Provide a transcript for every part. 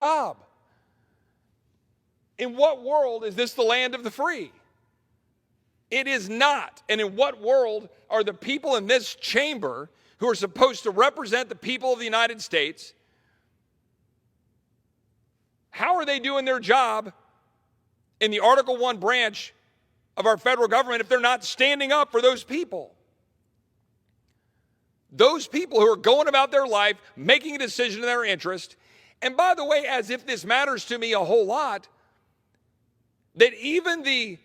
job. In what world is this the land of the free? It is not. And in what world are the people in this chamber who are supposed to represent the people of the United States, how are they doing their job in the Article 1 branch of our federal government if they're not standing up for those people? Those people who are going about their life, making a decision in their interest. And by the way, as if this matters to me a whole lot, that even the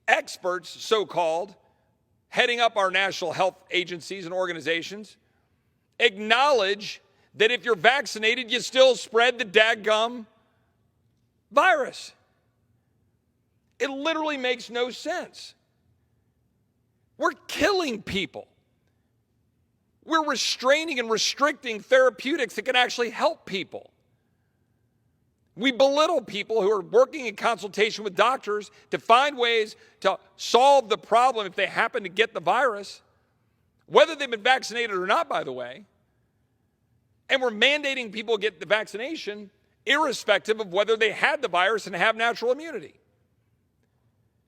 experts, so-called, heading up our national health agencies and organizations, acknowledge that if you're vaccinated, you still spread the dadgum virus. It literally makes no sense. We're killing people. We're restraining and restricting therapeutics that can actually help people. We belittle people who are working in consultation with doctors to find ways to solve the problem if they happen to get the virus, whether they've been vaccinated or not, by the way. And we're mandating people get the vaccination irrespective of whether they had the virus and have natural immunity.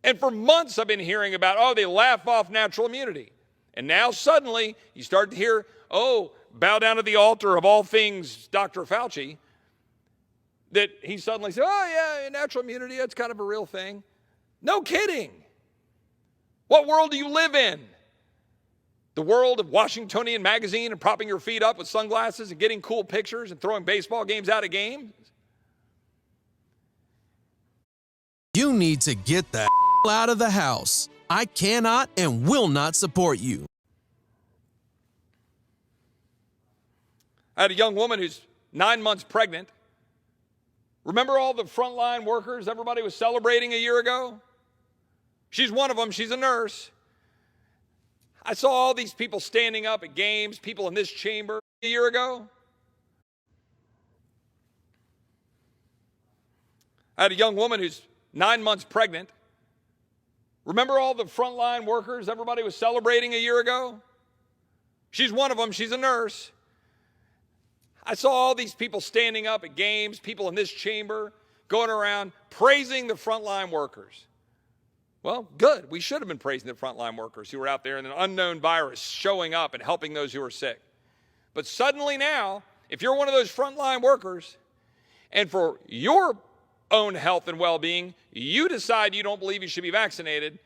And for months I've been hearing about, oh, they laugh off natural immunity. And now suddenly you start to hear, oh, bow down to the altar of all things Dr. Fauci, that he suddenly said, oh, yeah, natural immunity, that's kind of a real thing. No kidding. What world do you live in? The world of Washingtonian magazine and propping your feet up with sunglasses and getting cool pictures and throwing baseball games out of game? You need to get the out of the house. I cannot and will not support you. I had a young woman who's 9 months pregnant. Remember all the frontline workers everybody was celebrating a year ago? She's one of them. She's a nurse. I saw all these people standing up at games, people in this chamber a year ago. I had a young woman who's 9 months pregnant. Remember all the frontline workers everybody was celebrating a year ago? She's one of them. She's a nurse. I saw all these people standing up at games, people in this chamber, going around praising the frontline workers. Well, good. We should have been praising the frontline workers who were out there in an unknown virus showing up and helping those who are sick. But suddenly now, if you're one of those frontline workers, and for your own health and well-being, you decide you don't believe you should be vaccinated,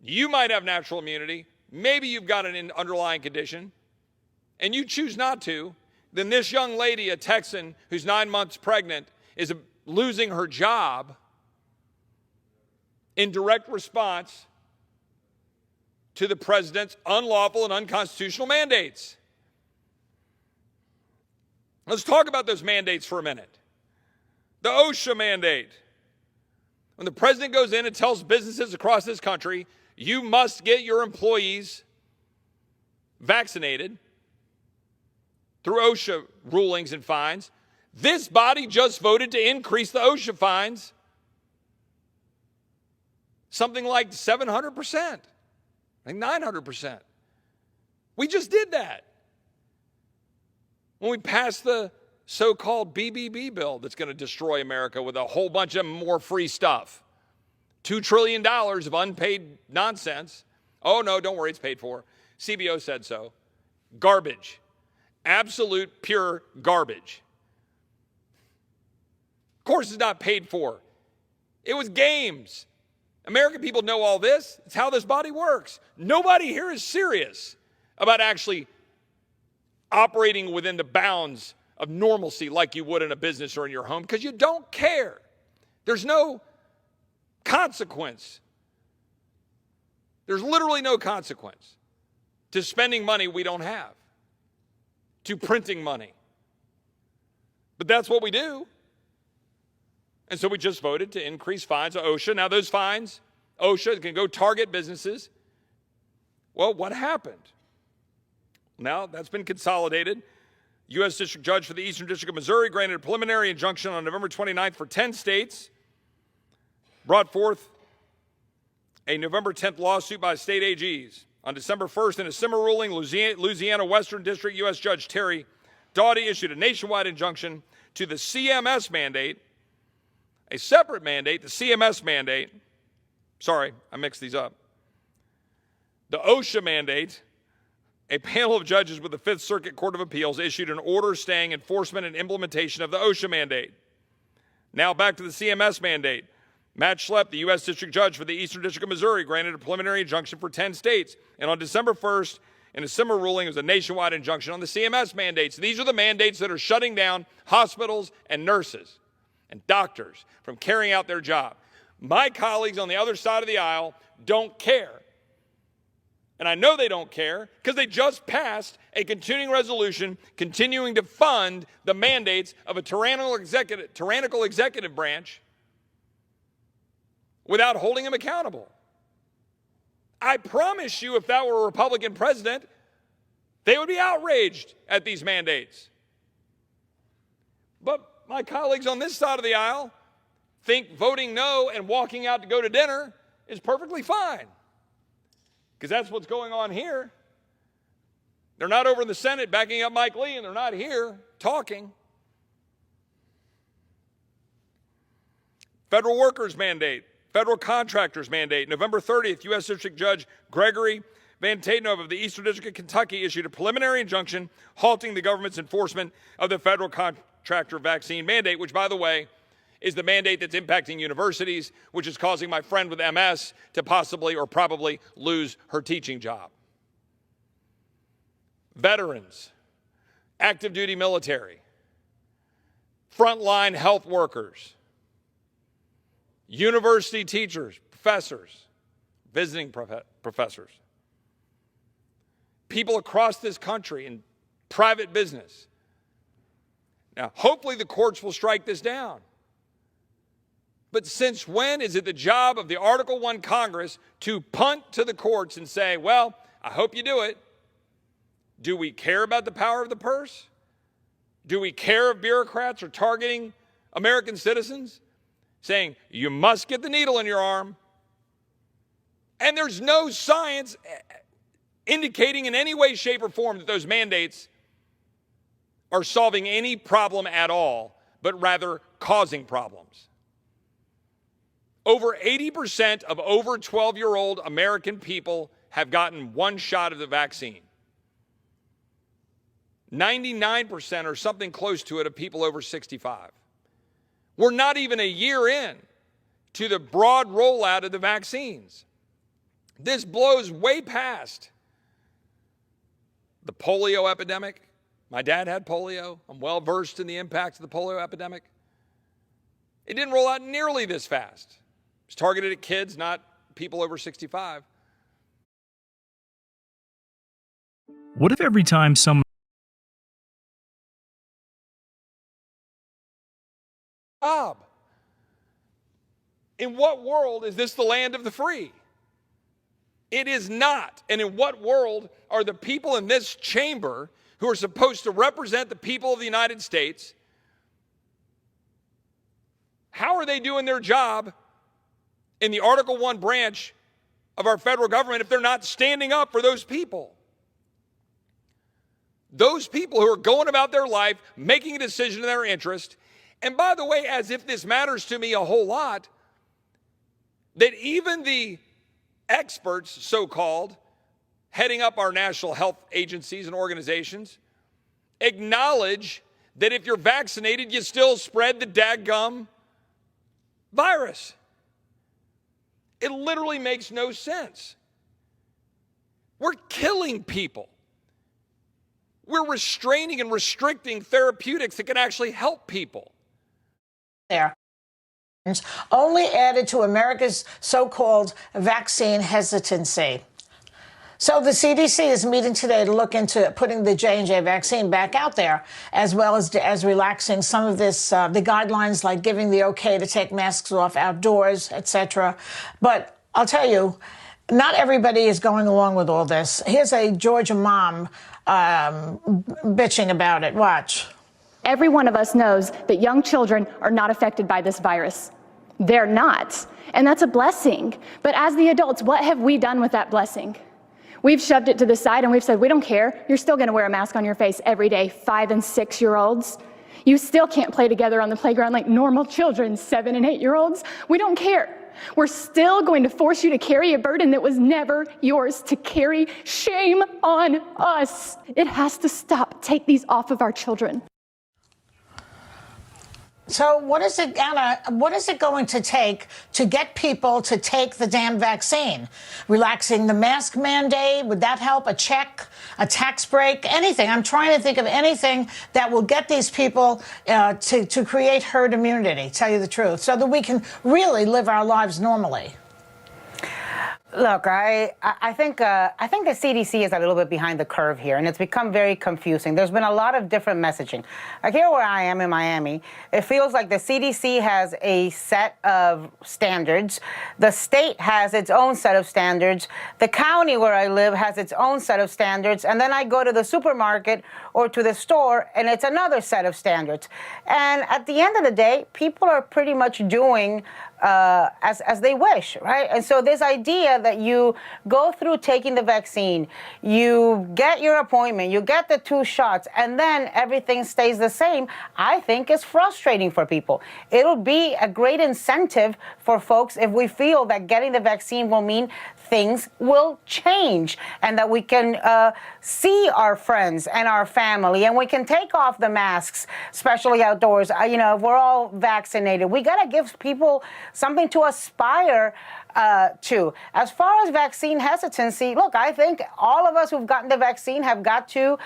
you might have natural immunity, maybe you've got an underlying condition, and you choose not to, then this young lady, a Texan who's 9 months pregnant, is losing her job in direct response to the president's unlawful and unconstitutional mandates. Let's talk about those mandates for a minute. The OSHA mandate. When the president goes in and tells businesses across this country, you must get your employees vaccinated through OSHA rulings and fines, this body just voted to increase the OSHA fines something like 700%, like 900%. We just did that when we passed the so-called BBB bill that's going to destroy America with a whole bunch of more free stuff. $2 trillion of unpaid nonsense. Oh, no, don't worry, it's paid for. CBO said so. Garbage. Absolute, pure garbage. Of course it's not paid for. It was games. American people know all this. It's how this body works. Nobody here is serious about actually operating within the bounds of normalcy like you would in a business or in your home because you don't care. There's no consequence. There's literally no consequence to spending money we don't have, to printing money. But that's what we do. And so we just voted to increase fines to OSHA. Now those fines, OSHA can go target businesses. Well, what happened? Now that's been consolidated. U.S. District Judge for the Eastern District of Missouri granted a preliminary injunction on November 29th for 10 states, brought forth a November 10th lawsuit by state AGs. On December 1st, in a similar ruling, Louisiana Western District U.S. Judge Terry Doughty issued a nationwide injunction to the CMS mandate, a separate mandate, the CMS mandate. Sorry, I mixed these up. The OSHA mandate. A panel of judges with the Fifth Circuit Court of Appeals issued an order staying enforcement and implementation of the OSHA mandate. Now back to the CMS mandate. Matt Schlepp, the U.S. District Judge for the Eastern District of Missouri, granted a preliminary injunction for 10 states. And on December 1st, in a similar ruling, it was a nationwide injunction on the CMS mandates. These are the mandates that are shutting down hospitals and nurses and doctors from carrying out their job. My colleagues on the other side of the aisle don't care. And I know they don't care because they just passed a continuing resolution continuing to fund the mandates of a tyrannical executive branch without holding them accountable. I promise you, if that were a Republican president, they would be outraged at these mandates. But my colleagues on this side of the aisle think voting no and walking out to go to dinner is perfectly fine. Because that's what's going on here. They're not over in the Senate backing up Mike Lee, and they're not here talking. Federal workers mandate, federal contractors mandate. November 30th, U.S. District Judge Gregory Van Tatenhove of the Eastern District of Kentucky issued a preliminary injunction halting the government's enforcement of the federal contractor vaccine mandate, which, by the way, is the mandate that's impacting universities, which is causing my friend with MS to possibly or probably lose her teaching job. Veterans, active duty military, frontline health workers, university teachers, professors, visiting professors, people across this country in private business. Now, hopefully the courts will strike this down. But since when is it the job of the Article I Congress to punt to the courts and say, well, I hope you do it? Do we care about the power of the purse? Do we care if bureaucrats are targeting American citizens, saying, you must get the needle in your arm? And there's no science indicating in any way, shape, or form that those mandates are solving any problem at all, but rather causing problems. Over 80% of over 12-year-old American people have gotten one shot of the vaccine. 99% or something close to it of people over 65. We're not even a year in to the broad rollout of the vaccines. This blows way past the polio epidemic. My dad had polio. I'm well versed in the impacts of the polio epidemic. It didn't roll out nearly this fast. It's targeted at kids, not people over 65. What if every time someone In what world is this the land of the free? It is not. And in what world are the people in this chamber who are supposed to represent the people of the United States, how are they doing their job in the Article I branch of our federal government if they're not standing up for those people? Those people who are going about their life, making a decision in their interest. And by the way, as if this matters to me a whole lot, that even the experts, so-called, heading up our national health agencies and organizations, acknowledge that if you're vaccinated, you still spread the dadgum virus. It literally makes no sense. We're killing people. We're restraining and restricting therapeutics that can actually help people. There. Only added to America's so-called vaccine hesitancy. So the CDC is meeting today to look into putting the J&J vaccine back out there, as well as relaxing some of this, the guidelines, like giving the okay to take masks off outdoors, etc. But I'll tell you, not everybody is going along with all this. Here's a Georgia mom bitching about it. Watch. Every one of us knows that young children are not affected by this virus. They're not. And that's a blessing. But as the adults, what have we done with that blessing? We've shoved it to the side and we've said, we don't care. You're still going to wear a mask on your face every day, 5 and 6-year-olds. You still can't play together on the playground like normal children, 7 and 8-year-olds. We don't care. We're still going to force you to carry a burden that was never yours to carry. Shame on us. It has to stop. Take these off of our children. So what is it, Anna, what is it going to take to get people to take the damn vaccine? Relaxing the mask mandate, would that help? A check, a tax break, anything? I'm trying to think of anything that will get these people to create herd immunity, tell you the truth, so that we can really live our lives normally. Look, I think the CDC is a little bit behind the curve here, and it's become very confusing. There's been a lot of different messaging. Like here where I am in Miami, it feels like the CDC has a set of standards. The state has its own set of standards. The county where I live has its own set of standards. And then I go to the supermarket or to the store, and it's another set of standards. And at the end of the day, people are pretty much doing as they wish, right? And so this idea that you go through taking the vaccine, you get your appointment, you get the 2 shots, and then everything stays the same, I think is frustrating for people. It'll be a great incentive for folks if we feel that getting the vaccine will mean things will change and that we can see our friends and our family and we can take off the masks, especially outdoors. You know, if we're all vaccinated, we got to give people something to aspire to. As far as vaccine hesitancy, look, I think all of us who've gotten the vaccine have got to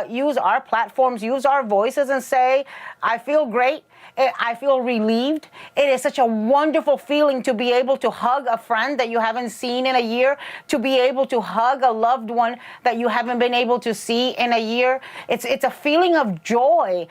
use our platforms, use our voices and say, I feel great. I feel relieved. It is such a wonderful feeling to be able to hug a friend that you haven't seen in a year, to be able to hug a loved one that you haven't been able to see in a year. It's a feeling of joy.